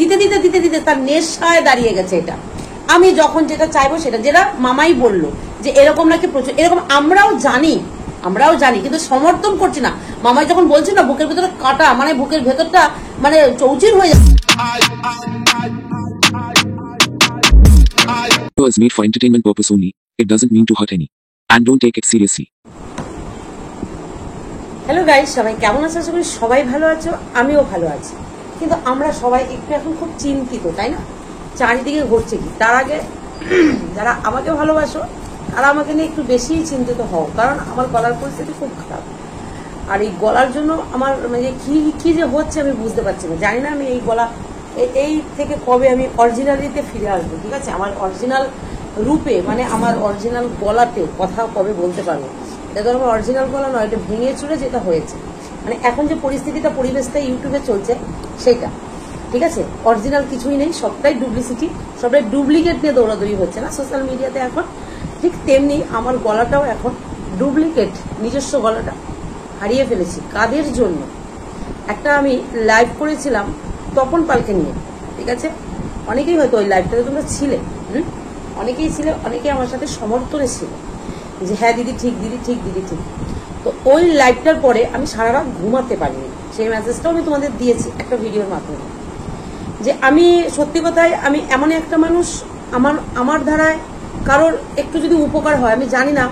দিতে দিতে দিতে দিতে তার নেশায় দাঁড়িয়ে গেছে। এটা আমি যখন যেটা চাইবো সেটা, যেটা মামাই বললো যে এরকম নাকি প্রচুর, এরকম আমরাও জানি কিন্তু সমর্থন করছি না। মামাই যখন বলছি না বুকের ভেতরে কাটা, মানে বুকের ভেতরটা মানে চৌচির হয়ে যাচ্ছে। Is made for entertainment purpose only. It doesn't mean to hurt any. And don't take it seriously. Hello guys, সবাই কেমন আছো? আশা করি সবাই ভালো আছো, আমিও ভালো আছি। কিন্তু আমরা সবাই একটু এখন খুব চিন্তিত, তাই না? চারিদিকে ঘটছে কি। তার আগে যারা আমাকে ভালোবাসো তারা আমাকে নিয়ে একটু বেশি চিন্তিত হও, কারণ আমার গলার পরিস্থিতি খুব খারাপ। আর এই গলার জন্য আমার মানে কি যে হচ্ছে আমি বুঝতে পারছি না। জানি না আমি এই গলা এই থেকে কবে আমি অরিজিনালিতে ফিরে আসবো, ঠিক আছে? আমার অরিজিনাল রূপে, মানে আমার অরিজিনাল গলাতে কথা কবে বলতে পারবো। এটা তো আমার অরিজিনাল গলা নয়, এটা ভেঙে চুরে যেটা হয়েছে। মানে এখন যে পরিস্থিতিটা, পরিবেশটা ইউটিউবে চলছে সেটা, ঠিক আছে? অরিজিনাল কিছুই নেই, সবটাই ডুপ্লিসিটি, সবটাই ডুপ্লিকেট নিয়ে দৌড়াদৌড়ি হচ্ছে না সোশ্যাল মিডিয়াতে এখন। ঠিক তেমনি আমার গলাটাও এখন ডুপ্লিকেট, নিজস্ব গলাটা হারিয়ে ফেলেছি। কাদের জন্য? একটা আমি লাইভ করেছিলাম তপন পালকে নিয়ে, ঠিক আছে? অনেকেই হয়তো ওই লাইভটাতে তোমরা ছিলে, অনেকেই ছিলে, অনেকেই আমার সাথে সমর্থনে ছিল যে হ্যাঁ দিদি ঠিক, দিদি ঠিক, দিদি ঠিক। তো ওই লাইভটার পরে আমি সারা রাত ঘুমাতে পারিনি। সেই মেসেজটাও আমি তোমাদের দিয়েছি একটা ভিডিওর মাধ্যমে, যে আমি সত্যি কথাই আমি এমনই একটা মানুষ, আমার ধারায় কারোর একটু যদি উপকার হয়, আমি জানি না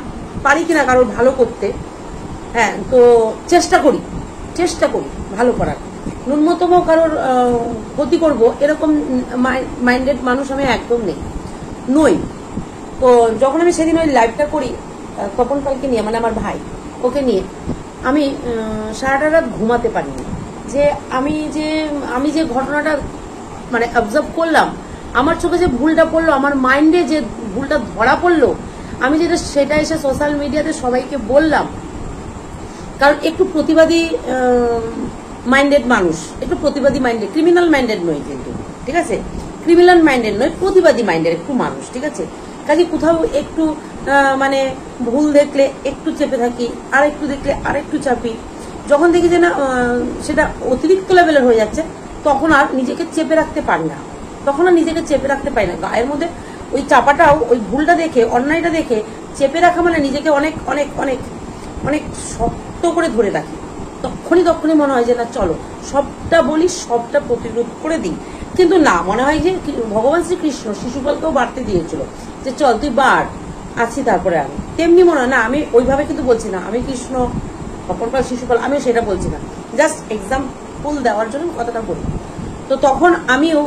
পারি কিনা কারোর ভালো করতে, হ্যাঁ, তো চেষ্টা করি ভালো করার। ন্যূনতম কারোর ক্ষতি করব এরকম মাইন্ডেড মানুষ আমি একদম নই। তো যখন আমি সেদিন ওই লাইভটা করি তপন পালকে নিয়ে, মানে আমার ভাই, ওকে নিয়ে, আমি সারাটা রাত ঘুমাতে পারিনি। যে আমি যে ঘটনাটা মানে অবজার্ভ করলাম, আমার চোখে যে ভুলটা পড়লো, আমার মাইন্ডে যে ভুলটা ধরা পড়লো, আমি সেটা এসে সোশ্যাল মিডিয়াতে সবাইকে বললাম। কারণ একটু প্রতিবাদী মাইন্ডেড মানুষ, একটু প্রতিবাদী মাইন্ডেড, ক্রিমিনাল মাইন্ডেড নয় কিন্তু, ঠিক আছে? ক্রিমিনাল মাইন্ডেড নয়, প্রতিবাদী মাইন্ডেড একটু মানুষ, ঠিক আছে? কাজে কোথাও একটু মানে ভুল দেখলে একটু চেপে থাকি, আর একটু দেখলে আর একটু চাপি। যখন দেখি যে না সেটা অতিরিক্ত লেভেলের হয়ে যাচ্ছে, তখন আর নিজেকে চেপে রাখতে পারি না, গায়ের মধ্যে ওই চাপাটাও, ওই ভুলটা দেখে, অন্যায়টা দেখে চেপে রাখা মানে নিজেকে অনেক অনেক অনেক অনেক শক্ত করে ধরে রাখি। তখনই মনে হয় যে না চলো সবটা বলি, সবটা প্রতিরোধ করে দিই। কিন্তু না, মনে হয় যে ভগবান শ্রীকৃষ্ণ শিশুপালকেও বাড়তে দিয়েছিল যে চল তুই বাড়, আছি তারপরে আমি। তেমনি মনে হয় না, আমি ওইভাবে কিন্তু বলছি না আমি কৃষ্ণ, তপনপাল, শিশুপাল, আমি সেটা বলছি না, জাস্ট এক্সাম্পল দেওয়ার জন্য কথাটা বলি। তো তখন আমিও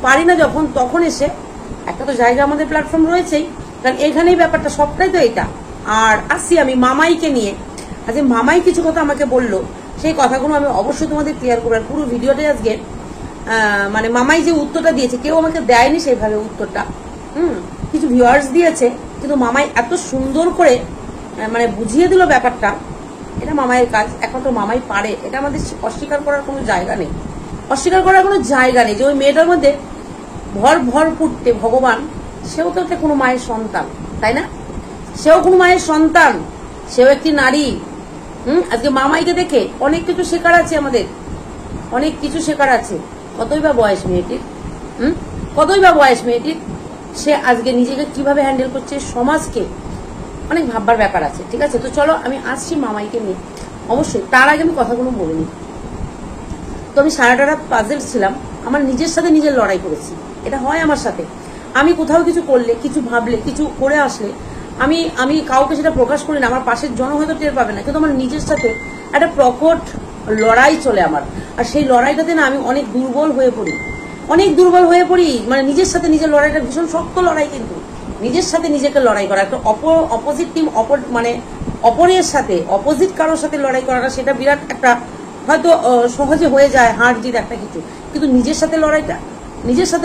পারি না যখন, তখন এসে একটা তো জায়গা আমাদের প্ল্যাটফর্ম রয়েছেই, কারণ এখানেই ব্যাপারটা সবটাই তো এটা। আর আসছি আমি মামাইকে নিয়ে, আজকে মামাই কিছু কথা আমাকে বললো, সেই কথাগুলো আমি অবশ্যই তোমাদের ক্লিয়ার করবো। পুরো ভিডিওটাই আজকে মানে মামাই যে উত্তরটা দিয়েছে, কেউ আমাকে দেয়নি সেইভাবে উত্তরটা, কিছু ভিউয়ার্স দিয়েছে, কিন্তু মামাই এত সুন্দর করে মানে বুঝিয়ে দিল ব্যাপারটা। এটা মামাইয়ের কাজ, একমাত্র মামাই পারে, এটা আমাদের অস্বীকার করার কোনো জায়গা নেই, যে ওই মেয়েটার মধ্যে ভর ফুটতে ভগবান, সেও তো একটা কোনো মায়ের সন্তান, তাই না? সেও কোনো মায়ের সন্তান, সেও একটি নারী। আজকে মামাইকে দেখে অনেক কিছু শেখার আছে, আমাদের অনেক কিছু শেখার আছে। কতই বা বয়স মেয়েটির, সে আজকে নিজেকে কিভাবে হ্যান্ডেল করছে, সমাজকে, অনেক ভাববার ব্যাপার আছে, ঠিক আছে? তো চলো আমি আসছি মামাইকে নিয়ে। অবশ্যই তার আগে আমি কথাগুলো বলিনি। তো আমি সারাটা রাত পাজেল ছিলাম, আমার নিজের সাথে নিজের লড়াই করেছি। এটা হয় আমার সাথে, আমি কোথাও কিছু করলে, কিছু ভাবলে, কিছু করে আসলে আমি কাউকে সেটা প্রকাশ করি না, আমার পাশের জন হয়তো টের পাবে না, কিন্তু আমার নিজের সাথে একটা প্রকট লড়াই চলে আমার। আর সেই লড়াইটাতে না আমি অনেক দুর্বল হয়ে পড়ি, মানে নিজের সাথে নিজের লড়াইটা ভীষণ শক্ত লড়াই, কিন্তু নিজের সাথে নিজেকে লড়াই করা, একটা অপোজিট টিম, মানে অপরের সাথে, অপোজিট কারোর সাথে লড়াই করাটা, সেটা বিরাট একটা হয়তো সহজে হয়ে যায়, হার জিত একটা কিছু, কিন্তু নিজের সাথে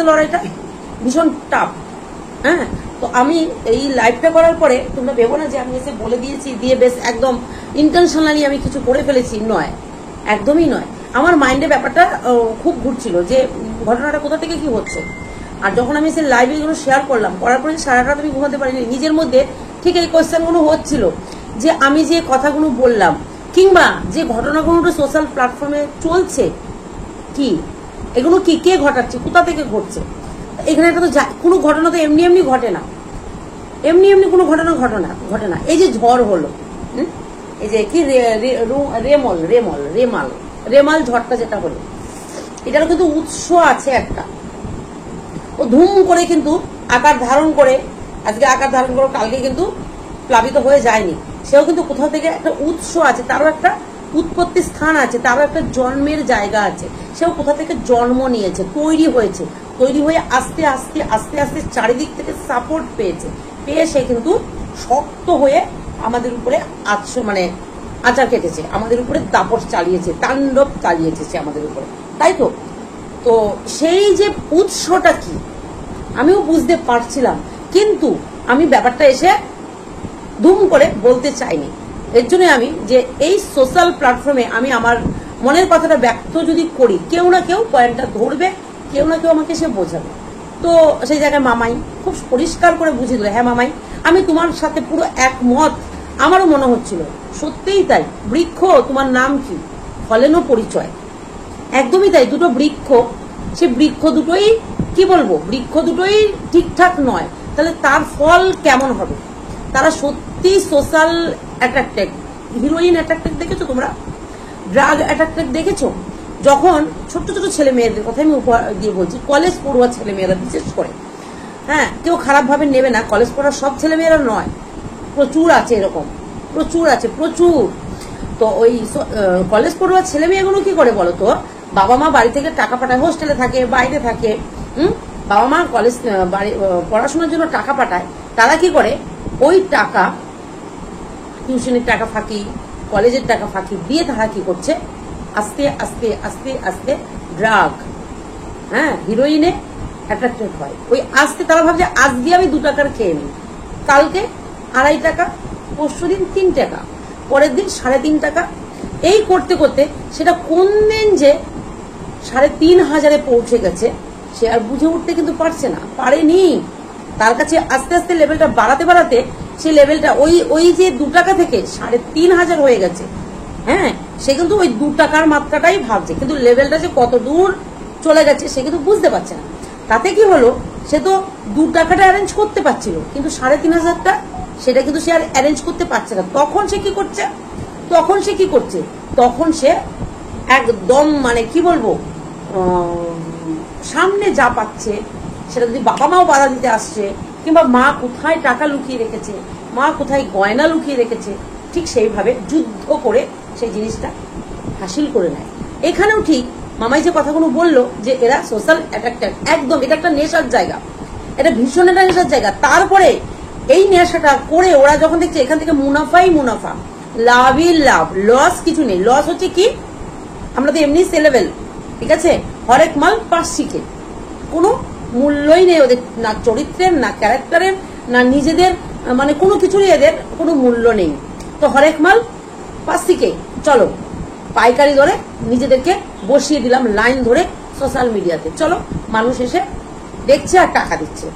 লড়াইটা ভীষণ টাফ। হ্যাঁ, তো আমি এই লাইভটা করার পরে তোমরা ভেবো না যে আমি এসে বলে দিয়েছি, দিয়ে বেশ একদম ইন্টেনশনালি আমি কিছু করে ফেলেছি, নয়, একদমই নয়। আমার মাইন্ডে ব্যাপারটা খুব ঘুরছিল যে ঘটনাটা কোথা থেকে কি হচ্ছে। আর যখন আমি সেই লাইভে এগুলো শেয়ার করলাম, করার পরে সারা রাত আমি ঘুমাতে পারিনি, নিজের মধ্যে ঠিক এই কোয়েশ্চেনগুলো হচ্ছিল যে আমি যে কথাগুলো বললাম, কিংবা যে ঘটনাগুলো সোশ্যাল প্ল্যাটফর্মে চলছে, কি এগুলো কি কে ঘটাচ্ছে, কোথা থেকে ঘটছে? এখানে একটা তো কোনো ঘটনা তো এমনি এমনি ঘটে না, এমনি এমনি কোনো ঘটনা ঘটে না। এই যে ঝড় হলো, এই যে কি রেমাল ঝড়টা যেটা হলো, এটারও কিন্তু উৎস আছে একটা। ও ধুম করে কিন্তু আকার ধারণ করে, আজকে আকার ধারণ করে কালকে কিন্তু প্লাবিত হয়ে যায়নি। সেও কিন্তু কোথাও থেকে একটা উৎস আছে, তারও একটা উৎপত্তি স্থান আছে, তারও একটা জন্মের জায়গা আছে। সেও কোথা থেকে জন্ম নিয়েছে, তৈরি হয়েছে, তৈরি হয়ে আস্তে আস্তে আস্তে আস্তে চারিদিক থেকে সাপোর্ট পেয়েছে, পেয়ে সে কিন্তু শক্ত হয়ে আমাদের উপরে মানে আচার কেটেছে, আমাদের উপরে দাপট চালিয়েছে, তাণ্ডব চালিয়েছে সে আমাদের উপরে, তাই তো? তো সেই যে উৎসটা কি আমিও বুঝতে পারছিলাম, কিন্তু আমি ব্যাপারটা এসে ধুম করে বলতে চাইনি। এর জন্য আমি যে এই সোশ্যাল প্ল্যাটফর্মে আমি আমার মনের কথাটা ব্যক্ত যদি করি, কেউ না কেউ পয়েন্টটা ধরবে, কেউ না কেউ আমাকে সে বোঝাবে। তো সেই জায়গায় মামাই খুব পরিষ্কার করে বুঝিয়ে দিল, হ্যাঁ মামাই আমি তোমার সাথে পুরো একমত। আমারও মনে হচ্ছিল সত্যিই তাই, বৃক্ষ তোমার নাম কি, ফলেনও পরিচয়, একদমই তাই। দুটো বৃক্ষ, সে বৃক্ষ দুটোই কি বলবো, বৃক্ষ দুটোই ঠিকঠাক নয়, তাহলে তার ফল কেমন হবে? তারা সত্যি সোশ্যাল অ্যাট্রাক্টেড, হিরোইন অ্যাট্রাক্টেড দেখেছো তোমরা, ড্রাগ অ্যাট্রাক্টেড দেখেছো? যখন ছোট্ট ছোট ছেলে মেয়েদের কথা আমি উপহার দিয়ে বলছি, কলেজ পড়ুয়া ছেলে মেয়েরা বিশেষ করে, হ্যাঁ কেউ খারাপ ভাবে নেবে না, কলেজ পড়া সব ছেলে মেয়েরা নয়, প্রচুর আছে এরকম, প্রচুর আছে, প্রচুর। তো ওই কলেজ পড়ুয়া ছেলে মেয়েগুলো কি করে বলো তো, বাবা মা বাড়ি থেকে টাকা পাঠায়, হোস্টেলে থাকে, বাইরে থাকে, বাবা মা কলেজ বাড়ি পড়াশোনার জন্য টাকা পাঠায়, তারা কি করে ওই টাকা, টিউশনের টাকা ফাঁকি, কলেজের টাকা ফাঁকি দিয়ে তারা কি করছে, আস্তে আস্তে আস্তে আস্তে ড্রাগ, হ্যাঁ হিরোইনে অ্যাট্রাক্টেড হয়। ওই আস্তে তারা ভাবছে আজকে আমি 2 টাকার খেয়ে নিই, কালকে 2.5 টাকা, পরশু দিন 3 টাকা, পরের দিন 3.5 টাকা, এই করতে করতে সেটা কোন দিন যে 3,500 পৌঁছে গেছে সে আর বুঝে উঠতে কিন্তু পারছে না, পারেনি। তার কাছে আস্তে আস্তে লেভেলটা বাড়াতে বাড়াতে সেই লেভেলটা ওই যে 2 টাকা থেকে 3,500 হয়ে গেছে, হ্যাঁ সে কিন্তু ওই 2 টাকার মাত্রাটাই ভাবছে, কিন্তু লেভেলটা যে কত দূর চলে গেছে সে কিন্তু বুঝতে পারছে না। তাতে কি হলো, সে তো 2 টাকাটা অ্যারেঞ্জ করতে পারছিল, কিন্তু 3,500টা সেটা কিন্তু সে আর অ্যারেঞ্জ করতে পারছে না। তখন সে কি করছে, তখন সে একদম মানে কি বলবো, সামনে যা পাচ্ছে সেটা যদি বাবা মাও বাধা দিতে আসছে, কিংবা মা কোথায় টাকা লুকিয়ে রেখেছে, মা কোথায় গয়না লুকিয়ে রেখেছে, ঠিক সেইভাবে যুদ্ধ করে সেই জিনিসটা হাসিল করে নেয়। এখানেও ঠিক মামাই যে কথাগুলো বললো যে এরা সোশ্যাল অ্যাট্রাক্টেড, একদম এটা একটা নেশার জায়গা, এটা ভীষণ একটা নেশার জায়গা। তারপরে এই নেশাটা করে ওরা যখন দেখছে এখান থেকে মুনাফাই মুনাফা, লাভই লাভ, লস কিছু নেই। লস হচ্ছে কি, আমরা তো এমনি সেলেবেল, ঠিক আছে, হরেক মাল পাশ শিখে, কোনো মূল্যই নেই ওদের, না চরিত্রের, না ক্যারেক্টারের, না নিজেদের, মানে কোনো কিছুরই এদের কোনো মূল্য নেই। তো হরেক মাল পাশ শিখে চলো পাইকারি ধরে নিজেদেরকে বসিয়ে দিলাম লাইন ধরে সোশ্যাল মিডিয়াতে, চলো মানুষ এসে দেখছে আর টাকা দিচ্ছে।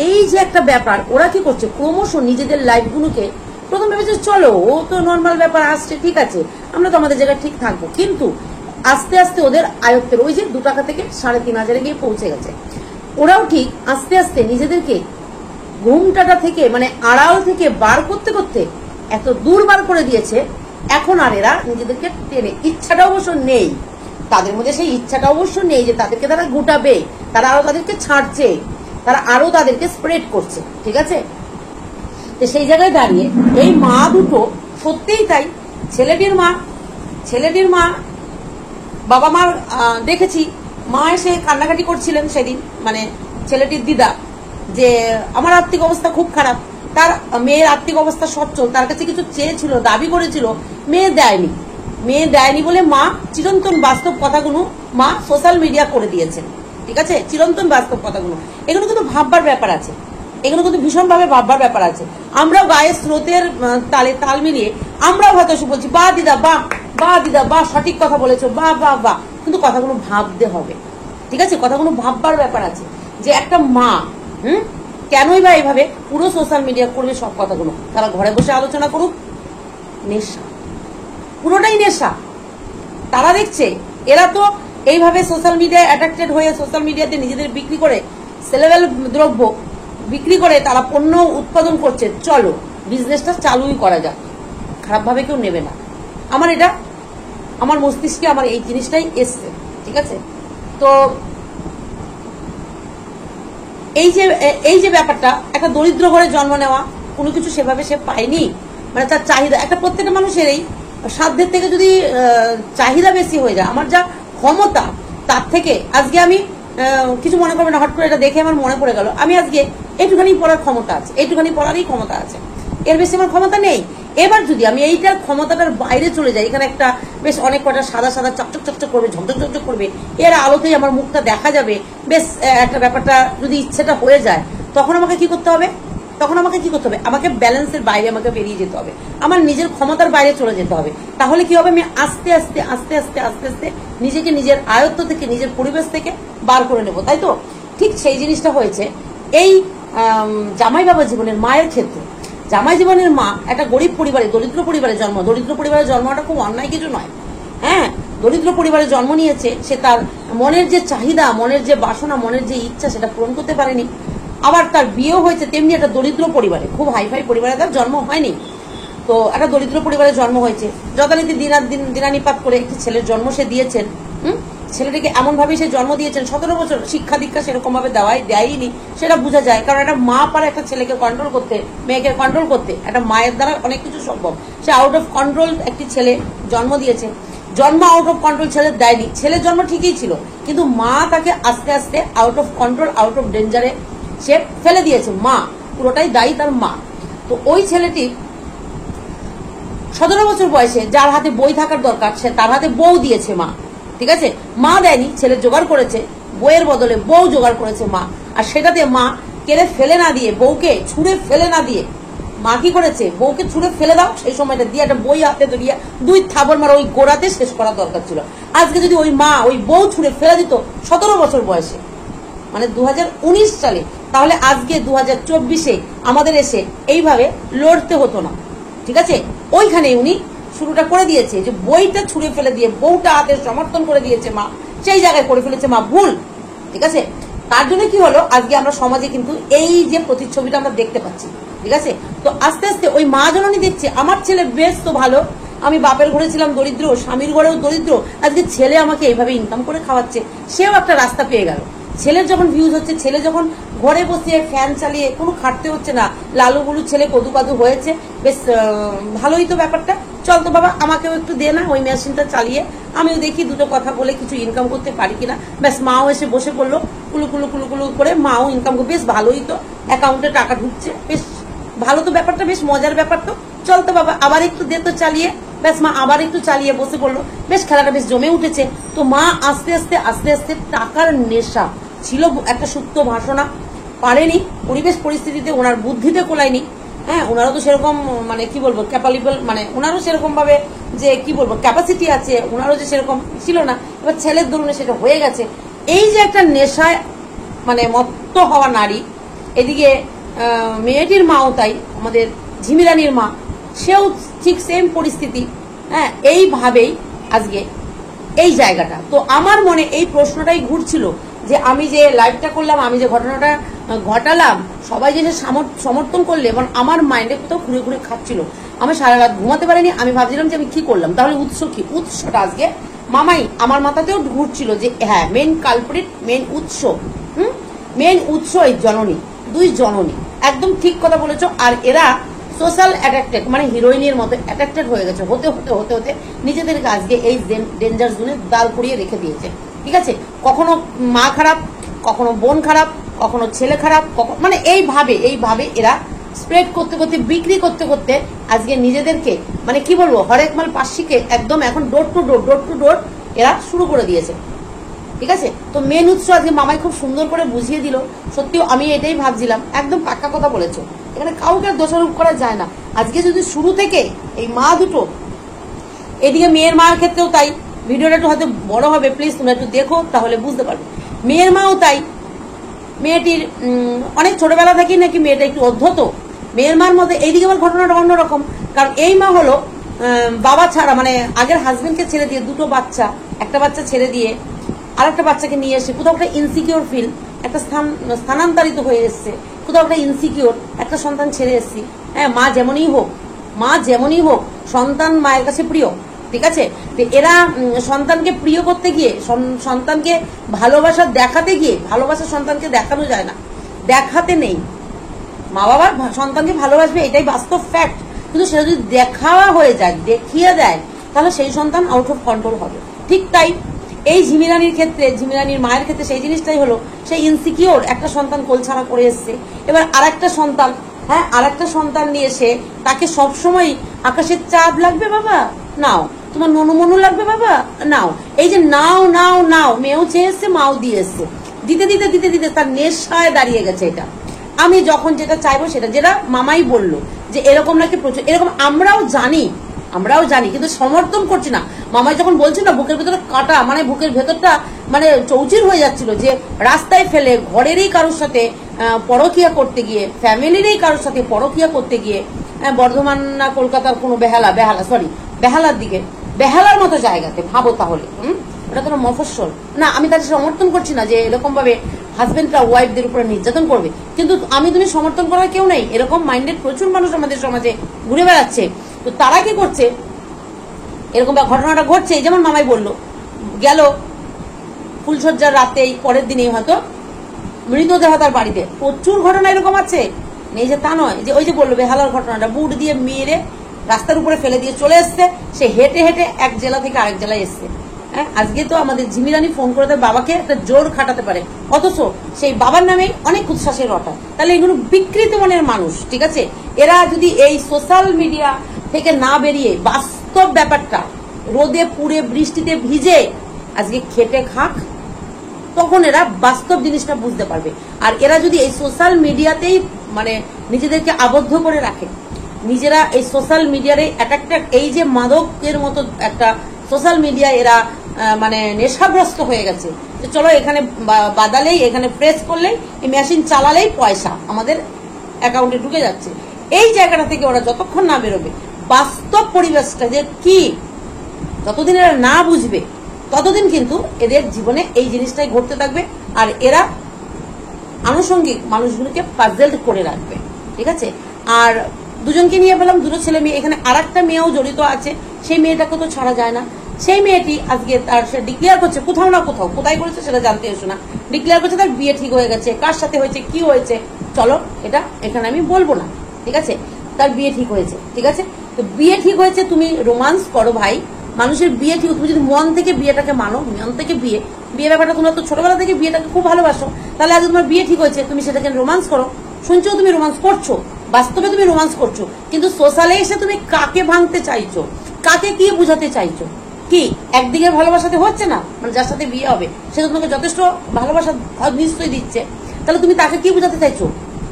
এই যে একটা ব্যাপার, ওরা কি করছে, ক্রমশ নিজেদের লাইফগুলোকে, প্রথম ভেবেছে চলো ও তো নর্মাল ব্যাপার আসছে, ঠিক আছে আমরা তো আমাদের জায়গায় ঠিক থাকবো, কিন্তু আস্তে আস্তে ওদের আয়ত্তের ওই যে 2 টাকা থেকে 3,500 গিয়ে পৌঁছে গেছে। ওরাও ঠিক আস্তে আস্তে নিজেদেরকে ঘুমটাটা থেকে, মানে আড়াল থেকে বার করতে করতে এত দূর বার করে দিয়েছে, এখন আর এরা নিজেদেরকে টেনে, ইচ্ছাটা অবশ্য নেই তাদের মধ্যে, সেই ইচ্ছাটা অবশ্য নেই যে তাদেরকে তারা গুটাবে, তারা আরো তাদেরকে ছাড়ছে, তারা আরো তাদেরকে স্প্রেড করছে, ঠিক আছে। তো সেই জায়গায় দাঁড়িয়ে এই মা দুটো সত্যিই তাই, ছেলেটির মা বাবা মা দেখেছি, মা এসে কান্নাকাটি করছিলেন সেদিন, মানে ছেলেটির দিদা, যে আমার আর্থিক অবস্থা খুব খারাপ, তার মেয়ের আর্থিক অবস্থা সচ্ছল, তার কাছে কিছু চেয়েছিল, দাবি করেছিল, মেয়ে দেয়নি বলে মা চিরন্তন বাস্তব কথাগুলো মা সোশ্যাল মিডিয়া করে দিয়েছেন, ঠিক আছে, চিরন্তন বাস্তব কথাগুলো। এগুলো কিন্তু ভাববার ব্যাপার আছে, এগুলো কিন্তু ভীষণভাবে ভাববার ব্যাপার আছে। আমরাও গায়ের স্রোতের তালে তাল মিলিয়ে আমরাও হয়তো এসে বলছি বা দিদা বা সঠিক কথা বলেছো, বা কিন্তু কথাগুলো ভাবতে হবে, ঠিক আছে, কথাগুলো ভাববার ব্যাপার আছে। যে একটা মা কেনই বা এইভাবে পুরো সোশ্যাল মিডিয়া করবে সব কথাগুলো, তারা ঘরে বসে আলোচনা করুক, নেশা, পুরোটাই নেশা। তারা দেখছে এরা তো এইভাবে সোশ্যাল মিডিয়ায় অ্যাট্রাক্টেড হয়ে সোশ্যাল মিডিয়াতে নিজেদের বিক্রি করে সেলেবেল দ্রব্য বিক্রি করে তারা পণ্য উৎপাদন করছে। চলো বিজনেসটা চালুই করা যাক, খারাপভাবে কেউ নেবে না। আমার এটা আমার মস্তিষ্কে আমার এই জিনিসটাই এসছে, ঠিক আছে। তো এই যে ব্যাপারটা, একটা দরিদ্র ঘরে জন্ম নেওয়া, কোনো কিছু সেভাবে সে পায়নি, মানে তার চাহিদা একটা প্রত্যেকটা মানুষের এই সাধ্যের থেকে যদি চাহিদা বেশি হয়ে যায়, আমার যা ক্ষমতা তার থেকে আজকে আমি কিছু মনে করবে না, হট করে এটা দেখে আমার মনে পড়ে গেল আমি আজকে এইটুখানি পড়ার ক্ষমতা আছে, এইটুখানি পড়ারই ক্ষমতা আছে, এর বেশি আমার ক্ষমতা নেই। এবার যদি আমি এইটার ক্ষমতাটার বাইরে চলে যাই, এখানে একটা বেশ অনেক কটা সাদা সাদা চকচক চকচক করবে, ঝকঝক ঝকঝক করবে, এর আলোতেই আমার মুখটা দেখা যাবে, বেশ একটা ব্যাপারটা যদি ইচ্ছেটা হয়ে যায়, তখন আমাকে কি করতে হবে? আমাকে ব্যালেন্সের বাইরে আমাকে বেরিয়ে যেতে হবে, আমার নিজের ক্ষমতার বাইরে চলে যেতে হবে। তাহলে কি হবে? আমি আস্তে আস্তে আস্তে আস্তে আস্তে আস্তে নিজেকে নিজের আয়ত্ত থেকে, নিজের পরিবেশ থেকে বার করে নেব, তাই তো? ঠিক সেই জিনিসটা হয়েছে এই জামাই বাবা জীবনের মায়ের ক্ষেত্রে। জামাই জীবনের মা একটা গরিব পরিবারে, দরিদ্র পরিবারে জন্ম। দরিদ্র পরিবারে জন্মটা খুব অন্যায় কিছু নয়, হ্যাঁ। দরিদ্র পরিবারে জন্ম নিয়েছে, সে তার মনের যে চাহিদা, মনের যে বাসনা, মনের যে ইচ্ছা, সেটা পূরণ করতে পারেনি। আবার তার বিয়েও হয়েছে তেমনি একটা দরিদ্র পরিবারে, খুব হাইফাই পরিবারে তার জন্ম হয়নি। তো একটা দরিদ্র পরিবারে জন্ম হয়েছে, যথারীতি দিনানিপাত করে একটি ছেলের জন্ম সে দিয়েছেন। ছেলেটাকে এমন ভাবে সে জন্ম দিয়েছেন, 17 বছর শিক্ষা দীক্ষা সেরকম ভাবে দেয়নি, সেটা বোঝা যায়। কারণ একটা মা পারে একটা ছেলেকে কন্ট্রোল করতে, মেয়েকে কন্ট্রোল করতে, একটা মায়ের দ্বারা অনেক কিছু সম্ভব। সে আউট অফ কন্ট্রোল একটি ছেলে জন্ম দিয়েছে। জন্ম আউট অফ কন্ট্রোল ছেলে দেয়নি, ছেলের জন্ম ঠিকই ছিল, কিন্তু মা তাকে আস্তে আস্তে out of control, out of ডেঞ্জারে সে ফেলে দিয়েছে। মা, পুরোটাই দায়ী তার মা। তো ওই ছেলেটি 17 বছর বয়সে যার হাতে বই থাকার দরকার, সে তার হাতে বউ দিয়েছে মা, ঠিক আছে। মা দেয়নি, ছেলে জোগাড় করেছে, বইয়ের বদলে বউ জোগাড় করেছে মা। আর সেটাতে মা কেড়ে ফেলে না দিয়ে, বউকে ছুঁড়ে ফেলে না দিয়ে, মা কি করেছে? বউকে ছুঁড়ে ফেলে দাও সেই সময়টা দিয়ে একটা বই হাতে ধরিয়ে 2 থাবড় মারা ওই গোড়াতে শেষ করা দরকার ছিল। আজকে যদি ওই মা ওই বউ ছুঁড়ে ফেলে দিত 17 বছর বয়সে, মানে 2019 সালে, তাহলে আজকে 2024-এ আমাদের এসে এইভাবে লড়তে হতো না, ঠিক আছে। ওইখানে উনি শুরুটা করে দিয়েছে, যে বইটা ছুঁড়ে ফেলে দিয়ে বউটা হাতে সমর্থন করে দিয়েছে মা, সেই জায়গায় করে ফেলেছে মা ভুল, ঠিক আছে। তার জন্য কি হলো, আজকে আমরা সমাজে কিন্তু এই যে প্রতিচ্ছবিটা আমরা দেখতে পাচ্ছি, ঠিক আছে। তো আস্তে আস্তে ওই মা জননী দেখছে আমার ছেলে বেশ তো ভালো, আমি বাপের ঘরে ছিলাম দরিদ্র, স্বামীর ঘরেও দরিদ্র, আজকে ছেলে আমাকে এইভাবে ইনকাম করে খাওয়াচ্ছে, সেও একটা রাস্তা পেয়ে গেল। ছেলের যখন ভিউজ হচ্ছে, ছেলে যখন ঘরে বসে ফ্যান চালিয়ে কোনো খাটতে হচ্ছে না, লালু বুলু ছেলে কদু কাদু হয়েছে, বেশ ভালোই তো ব্যাপারটা। চল তো বাবা আমাকেও একটু দে না ওই মেশিনটা চালিয়ে, আমিও দেখি দুটো কথা বলে কিছু ইনকাম করতে পারি কিনা। ব্যাস মাও এসে বসে পড়লো, কুলু কুলু কুলু কুলু করে মাও ইনকাম করে, বেশ ভালোই তো, অ্যাকাউন্টে টাকা ঢুকছে, বেশ ভালো তো ব্যাপারটা, বেশ মজার ব্যাপার তো। চল তো বাবা আবার একটু দে তো চালিয়ে। ব্যাস মা আবার একটু চালিয়ে বসে পড়লো, বেশ খেলাটা বেশ জমে উঠেছে। তো মা আস্তে আস্তে আস্তে আস্তে টাকার নেশা ছিল একটা সুপ্ত ভাষণা, পারেনি, পরিবেশ পরিস্থিতিতে ওনার বুদ্ধিতে কোলায়নি, হ্যাঁ। ওনারও তো সেরকম মানে কি বলবো ক্যাপাবল, মানে ওনারও সেরকম ভাবে যে কি বলবো ক্যাপাসিটি আছে, ওনারও যে সেরকম ছিল না। এবার ছেলের দরুনে সেটা হয়ে গেছে। এই যে একটা নেশায় মানে মত্ত হওয়া নারী, এদিকে মেয়েটির মাও তাই, আমাদের ঝিমিরানির মা, সেও ঠিক সেম পরিস্থিতি, হ্যাঁ। এইভাবেই আজকে এই জায়গাটা। তো আমার মনে এই প্রশ্নটাই ঘুরছিল যে আমি যে লাইভটা করলাম, আমি যে ঘটনাটা ঘটালাম, সবাই যে সমর্থন করলে, এবং আমার মাইন্ডে কোথাও ঘুরে ঘুরে খাচ্ছিল, আমি সারা রাত ঘুমাতে পারিনি। আমি ভাবছিলাম যে আমি কি করলাম, তাহলে উৎস কি? উৎসটা আজকে মামাই আমার মাথাতেও ঘুরছিল যে হ্যাঁ, মেন কালপ্রিট, মেন উৎস, মেন উৎস এই জননী, 2 জননী, একদম ঠিক কথা বলেছো। আর এরা সোশ্যাল অ্যাট্রাক্টেড, মানে হিরোইনের মতো অ্যাট্রাক্টেড হয়ে গেছে, হতে হতে হতে হতে নিজেদেরকে আজকে এই ডেঞ্জার জোনে দাল করিয়ে রেখে দিয়েছে, ঠিক আছে। কখনো মা খারাপ, কখনো বোন খারাপ, কখনো ছেলে খারাপ, মানে এইভাবে এরা স্প্রেড করতে করতে, বিক্রি করতে করতে আজকে নিজেদেরকে মানে কি বলবো হরেক মাল পাশিকে একদম এখন ডোর টু ডোর এরা শুরু করে দিয়েছে, ঠিক আছে। তো মেন উৎস আজকে মামাই খুব সুন্দর করে বুঝিয়ে দিল। সত্যি আমি এটাই ভাবছিলাম, একদম পাক্কা কথা বলেছো, এখানে কাউকে দোষারোপ করা যায় না। আজকে যদি শুরু থেকে এই মা দুটো, এদিকে মেয়ের মার ক্ষেত্রেও তাই, ভিডিওটা একটু হয়তো বড় হবে, প্লিজ তোমরা একটু দেখো তাহলে বুঝতে পারবে। মেয়ের মাও তাই, মেয়েটির অনেক ছোটবেলা থেকেই নাকি মেয়েটা একটু অধ্যত। মেয়ের মার মধ্যে এইদিকে আমার ঘটনাটা অন্যরকম, কারণ এই মা হলো বাবা ছাড়া, মানে আগের হাজবেন্ডকে ছেড়ে দিয়ে 2টো বাচ্চা, একটা বাচ্চা ছেড়ে দিয়ে আর একটা বাচ্চাকে নিয়ে এসে কোথাও একটা ইনসিকিউর ফিল, একটা স্থানান্তরিত হয়ে এসছে, কোথাও একটা ইনসিকিউর, একটা সন্তান ছেড়ে এসছি। হ্যাঁ, মা যেমনই হোক সন্তান মায়ের কাছে প্রিয়, ঠিক আছে? তো এরা সন্তানকে প্রিয় করতে গিয়ে, সন্তানকে ভালোবাসা দেখাতে গিয়ে, ভালোবাসা সন্তানকে দেখানো যায় না, দেখাতে নেই। মা বাবা সন্তানকে ভালোবাসবে, এটাই বাস্তব ফ্যাক্ট। কিন্তু সেটা যদি দেখাওয়া হয়ে যায়, দেখিয়ে দেয়, তাহলে সেই সন্তান আউট অফ কন্ট্রোল হবে। ঠিক তাই এই ঝিমিরানির ক্ষেত্রে, ঝিমিরানির মায়ের ক্ষেত্রে সেই জিনিসটাই হলো, সেই ইনসিকিওর একটা সন্তান কোলছাড়া করে এসছে। এবার আরেকটা সন্তান, হ্যাঁ, আরেকটা সন্তান নিয়ে এসে তাকে সবসময় আকাশের চাঁদ লাগবে বাবা নাও, তোমার ননুমনু লাগবে বাবা নাও, এই যে নাও নাও নাও, মেয়েও চেয়ে এসছে, মাও দিয়ে এসছে, দিতে দিতে দিতে দিতে তার নেশায় দাঁড়িয়ে গেছে। এটা আমি যখন যেটা চাইবো সেটা, যেটা মামাই বললো যে এরকম নাকি প্রচুর, এরকম আমরাও জানি কিন্তু সমর্থন করছি না। মামাই যখন বলছিল না, বুকের ভেতরে কাটা, মানে বুকের ভেতরটা মানে চৌচির হয়ে যাচ্ছিল, যে রাস্তায় ফেলে ঘরেরই কারোর সাথে পরকিয়া করতে গিয়ে, ফ্যামিলিরই কারোর সাথে পরকিয়া করতে গিয়ে, বর্ধমান না কলকাতার কোনো বেহালার দিকে, বেহালার মতো জায়গাতে, ভাবো তাহলে। ওটা তো মফস্বল না। আমি তাদের সমর্থন করছি না যে এরকম ভাবে হাজবেন্ডরা ওয়াইফদের উপরে নির্যাতন করবে, কিন্তু তুমি সমর্থন করার কেউ নেই। এরকম মাইন্ডেড প্রচুর মানুষ আমাদের সমাজে ঘুরে বেড়াচ্ছে। তো তারা কি করছে, এরকম ঘটনাটা ঘটছে, যেমন মামাই বললো, গেল ফুলসজ্জার রাতেই, পরের দিনেই হয়তো মৃতদেহ তার বাড়িতে। প্রচুর ঘটনা এরকম আছে, নেই যে তা নয়। যে ওই যে বললো বেহালার ঘটনাটা, বুট দিয়ে মেরে রাস্তার উপরে ফেলে দিয়ে চলে এসছে, সে হেঁটে হেঁটে এক জেলা থেকে আরেক জেলায় এসছে। হ্যাঁ, আজকে তো আমাদের ঝিমিরানি ফোন করে তার বাবাকে একটা জোর খাটাতে পারে, অথচ সেই বাবার নামে অনেক উচ্ছ্বাসের রটা। তাহলে এগুলো বিকৃত মনের মানুষ, ঠিক আছে? এরা যদি এই সোশ্যাল মিডিয়া থেকে না বেরিয়ে বাস্তব ব্যাপারটা, রোদে পুড়ে বৃষ্টিতে ভিজে আজকে খেটে খাক, তখন এরা বাস্তব জিনিসটা বুঝতে পারবে। আর এরা যদি এই সোশ্যাল মিডিয়াতেই মানে নিজেদেরকে আবদ্ধ করে রাখে, নিজেরা এই সোশ্যাল মিডিয়ারে একটা, এই যে মাদকের মতো একটা সোশ্যাল মিডিয়া, এরা মানে নেশাগ্রস্ত হয়ে গেছে। যে চলো এখানে বাদালেই, এখানে প্রেস করলেই, এই মেশিন চালালেই পয়সা আমাদের অ্যাকাউন্টে ঢুকে যাচ্ছে। এই জায়গাটা থেকে ওরা যতক্ষণ না বেরোবে, বাস্তব পরিবেশটা যে কি, যতদিন এরা না বুঝবে, ততদিন কিন্তু এদের জীবনে এই জিনিসটাই ঘটতে থাকবে। আর এরা আনুষঙ্গিক মানুষগুলোকে পাজেল করে রাখবে, ঠিক আছে? আর দুজনকে নিয়ে পেলাম, দুটো ছেলে মেয়ে, এখানে আর একটা মেয়েও জড়িত আছে। সেই মেয়েটাকে তো ছাড়া যায় না। সেই মেয়েটি আজকে তার সে ডিক্লেয়ার করছে, কোথাও না কোথাও, কোথায় করেছে সেটা জানতে এসো না, ডিক্লেয়ার করছে তার বিয়ে ঠিক হয়ে গেছে। কার সাথে হয়েছে, কি হয়েছে, চলো এটা এখানে আমি বলবো না, ঠিক আছে? তার বিয়ে ঠিক হয়েছে, ঠিক আছে? তো বিয়ে ঠিক হয়েছে, তুমি রোমান্স করো ভাই। মানুষের বিয়ে ঠিক, তুমি যদি মন থেকে বিয়েটাকে মানো, মন থেকে বিয়ে ব্যাপারটা, তোমরা তো ছোটবেলা থেকে বিয়েটাকে খুব ভালোবাসো, তাহলে আজ তোমার বিয়ে ঠিক হয়েছে, তুমি সেটাকে রোমান্স করো। শুনছো তুমি রোমান্স করছো, বাস্তবে তুমি রোমান্স করছো, কিন্তু সোশ্যালে এসে তুমি কাকে ভাঙতে চাইছো, কাকে কি বুঝাতে চাইছো? কি একদিকে ভালোবাসাতে হচ্ছে না? মানে যার সাথে বিয়ে হবে সে তো তোমাকে যথেষ্ট ভালোবাসা নিশ্চয়ই দিচ্ছে, তাহলে তুমি তাকে কি বুঝাতে চাইছো?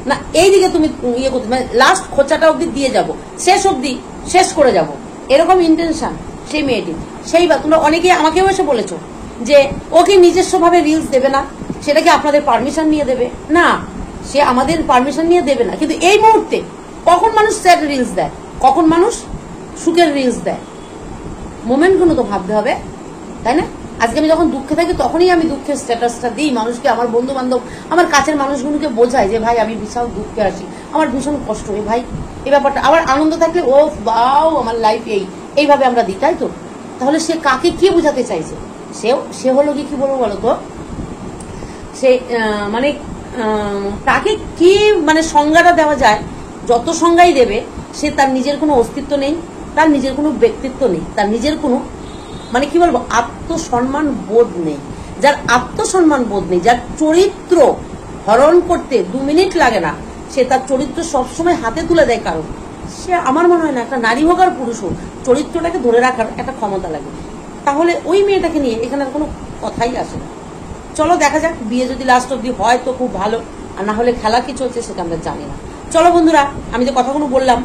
না এইদিকে তুমি ইয়ে করতে, মানে লাস্ট খোঁচাটা অব্দি দিয়ে যাব, শেষ অব্দি শেষ করে যাব, এরকম ইন্টেনশন সেই মেয়েটি। সেই বা তোমরা অনেকেই আমাকেও এসে বলেছো যে ও কি নিজস্ব ভাবে রিলস দেবে না, সেটা কি আপনাদের পারমিশন নিয়ে দেবে? না, সে আমাদের পারমিশন নিয়ে দেবে না। কিন্তু এই মুহূর্তে কখন মানুষ স্যাড রিলস দেয়, কখন মানুষ সুখের রিলস দেয়, মোমেন্টগুলো তো ভাবতে হবে, তাই না? আজকে আমি যখন দুঃখে থাকি তখনই আমি দুঃখের স্ট্যাটাসটা দিই মানুষকে, আমার বন্ধু বান্ধব, আমার কাছের মানুষগুলোকে বোঝাই যে ভাই আমি বিশাল দুঃখে আছি, আমার ভীষণ কষ্ট হয় ভাই এই ব্যাপারটা। আবার আনন্দ থাকলে ও বাও আমার লাইফ এইভাবে আমরা দিই, তাই তো? তাহলে সে কাকে কি বোঝাতে চাইছে? সে হলো কি বলবো বলো তো, সে মানে তাকে কি মানে সংজ্ঞাটা দেওয়া যায়, যত সংজ্ঞাই দেবে, সে তার নিজের কোনো অস্তিত্ব নেই, তার নিজের কোনো ব্যক্তিত্ব নেই, তার নিজের কোনো মানে কি বলবো আত্মসম্মান বোধ নেই। যার আত্মসম্মান বোধ নেই, যার চরিত্র হরণ করতে 2 মিনিট লাগে না, সে তার চরিত্র সবসময় হাতে তুলে দেয় কারণ, সে আমার মনে হয় না একটা নারী হোক আর পুরুষ হোক, চরিত্রটাকে ধরে রাখার একটা ক্ষমতা লাগে। তাহলে ওই মেয়েটাকে নিয়ে এখানে আর কোনো কথাই আসে না। চলো দেখা যাক, বিয়ে যদি লাস্ট অব্দি হয় তো খুব ভালো, আর না হলে খেলা কি চলছে সেটা আমরা জানি না। চলো বন্ধুরা, আমি যে কথাগুলো বললাম,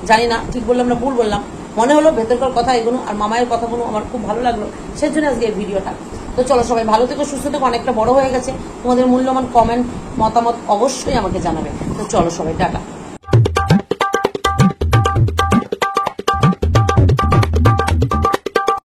জানি না ঠিক বললাম না ভুল বললাম, মনে হলো ভেতরকার কথা এগুলো, আর মামায়ের কথাগুলো আমার খুব ভালো লাগলো, সেজন্য আজকে এই ভিডিওটা। তো চলো সবাই ভালো থেকো, সুস্থ থেকো, অনেকটা বড় হয়ে গেছে, তোমাদের মূল্যবান কমেন্ট মতামত অবশ্যই আমাকে জানাবে। তো চলো সবাই টাটা।